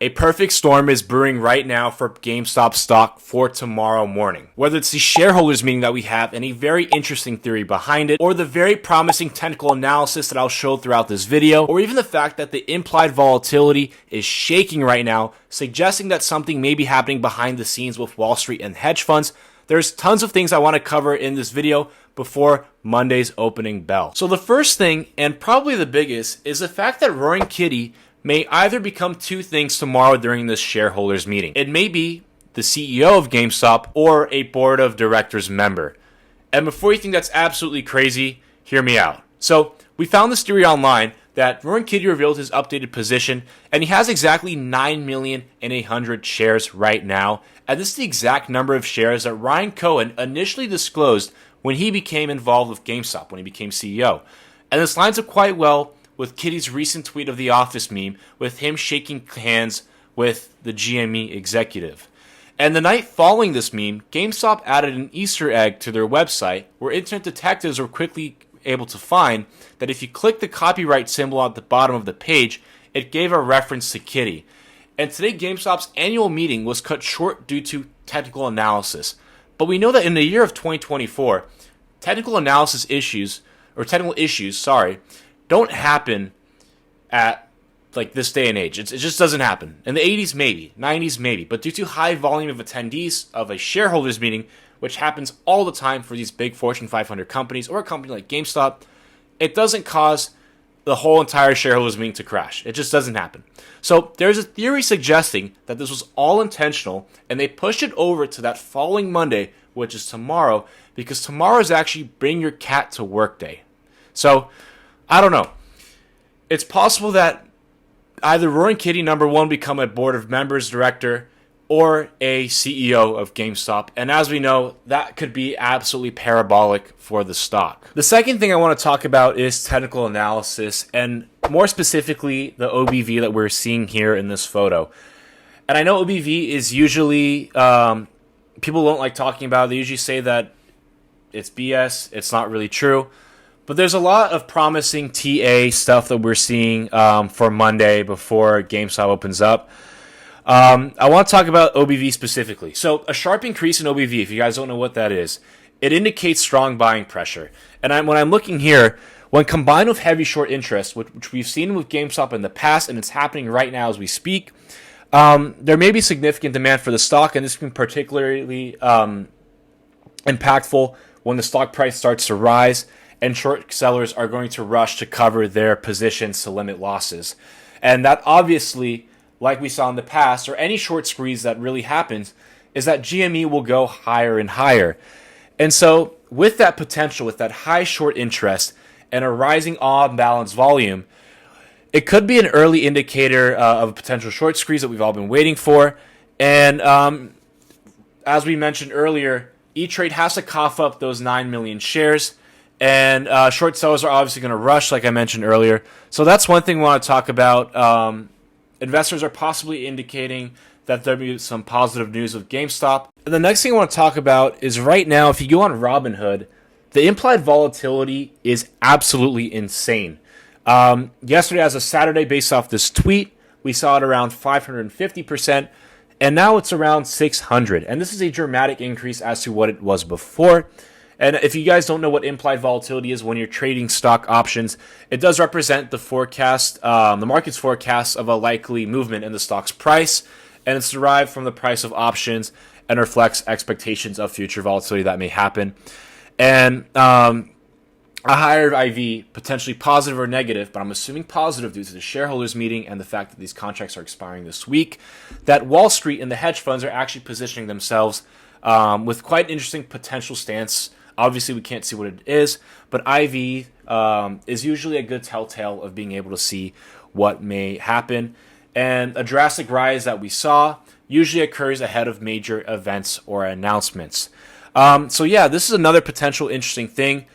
A perfect storm is brewing right now for GameStop stock for tomorrow morning. Whether it's the shareholders meeting that we have and a very interesting theory behind it, or the very promising technical analysis that I'll show throughout this video, or even the fact that the implied volatility is shaking right now, suggesting that something may be happening behind the scenes with Wall Street and hedge funds, there's tons of things I want to cover in this video before Monday's opening bell. So the first thing, and probably the biggest, is the fact that Roaring Kitty may either become two things tomorrow during this shareholders meeting. It may be the CEO of GameStop or a board of directors member. And before you think that's absolutely crazy, hear me out. So we found this theory online that Roaring Kitty revealed his updated position, and he has exactly 9,800,000 shares right now. And this is the exact number of shares that Ryan Cohen initially disclosed when he became involved with GameStop, when he became CEO. And this lines up quite well with Kitty's recent tweet of the Office meme with him shaking hands with the GME executive. And the night following this meme, GameStop added an Easter egg to their website where internet detectives were quickly able to find that if you click the copyright symbol at the bottom of the page, it gave a reference to Kitty. And today GameStop's annual meeting was cut short due to technical analysis. But we know that in the year of 2024, technical issues, don't happen at like this day and age. It just doesn't happen. In the 80s, maybe. 90s, maybe. But due to high volume of attendees of a shareholders meeting, which happens all the time for these big Fortune 500 companies or a company like GameStop, it doesn't cause the whole entire shareholders meeting to crash. It just doesn't happen. So there's a theory suggesting that this was all intentional, and they pushed it over to that following Monday, which is tomorrow, because tomorrow is actually Bring Your Cat to Work Day. So I don't know. It's possible that either Roaring Kitty, number one, become a board of members director or a CEO of GameStop. And as we know, that could be absolutely parabolic for the stock. The second thing I want to talk about is technical analysis, and more specifically, the OBV that we're seeing here in this photo. And I know OBV is usually, people don't like talking about it. They usually say that it's BS. It's not really true. But there's a lot of promising TA stuff that we're seeing for Monday before GameStop opens up. I want to talk about OBV specifically. So a sharp increase in OBV, if you guys don't know what that is, it indicates strong buying pressure. And when I'm looking here, when combined with heavy short interest, which we've seen with GameStop in the past, and it's happening right now as we speak, there may be significant demand for the stock, and this can be particularly impactful when the stock price starts to rise and short sellers are going to rush to cover their positions to limit losses. And that obviously, like we saw in the past, or any short squeeze that really happens, is that GME will go higher and higher. And so with that potential, with that high short interest and a rising on-balance volume, it could be an early indicator of a potential short squeeze that we've all been waiting for. And as we mentioned earlier, E-Trade has to cough up those 9 million shares. And short sellers are obviously going to rush, like I mentioned earlier. So that's one thing we want to talk about. Investors are possibly indicating that there'll be some positive news with GameStop. And the next thing I want to talk about is right now, if you go on Robinhood, the implied volatility is absolutely insane. Yesterday, as a Saturday, based off this tweet, we saw it around 550%, and now it's around 600. And this is a dramatic increase as to what it was before. And if you guys don't know what implied volatility is when you're trading stock options, it does represent the forecast, the market's forecast of a likely movement in the stock's price, and it's derived from the price of options and reflects expectations of future volatility that may happen. And a higher IV, potentially positive or negative, but I'm assuming positive due to the shareholders meeting and the fact that these contracts are expiring this week, that Wall Street and the hedge funds are actually positioning themselves with quite an interesting potential stance. Obviously, we can't see what it is, but IV is usually a good telltale of being able to see what may happen. And a drastic rise that we saw usually occurs ahead of major events or announcements. So yeah, this is another potential interesting thing.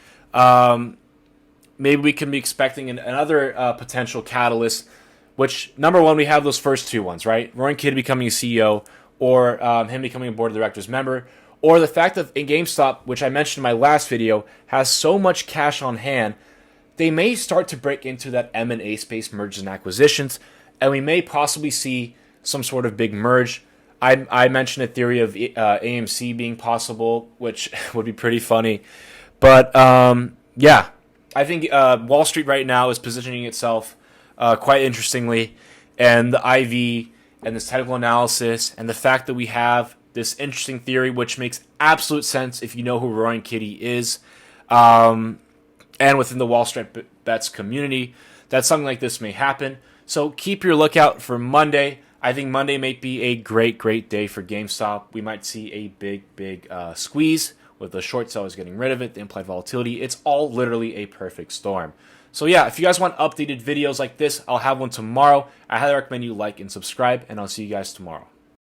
Maybe we can be expecting another potential catalyst, which, number one, we have those first two ones, right? Roaring Kitty becoming a CEO or him becoming a board of directors member. Or the fact that GameStop, which I mentioned in my last video, has so much cash on hand, they may start to break into that M&A space, mergers and acquisitions, and we may possibly see some sort of big merge. I mentioned a theory of AMC being possible, which would be pretty funny. But yeah, I think Wall Street right now is positioning itself quite interestingly. And the IV and this technical analysis and the fact that we have this interesting theory, which makes absolute sense if you know who Roaring Kitty is, and within the Wall Street Bets community, that something like this may happen. So keep your lookout for Monday. I think Monday might be a great, great day for GameStop. We might see a big squeeze with the short sellers getting rid of it, the implied volatility. It's all literally a perfect storm. So yeah, if you guys want updated videos like this, I'll have one tomorrow. I highly recommend you like and subscribe, and I'll see you guys tomorrow.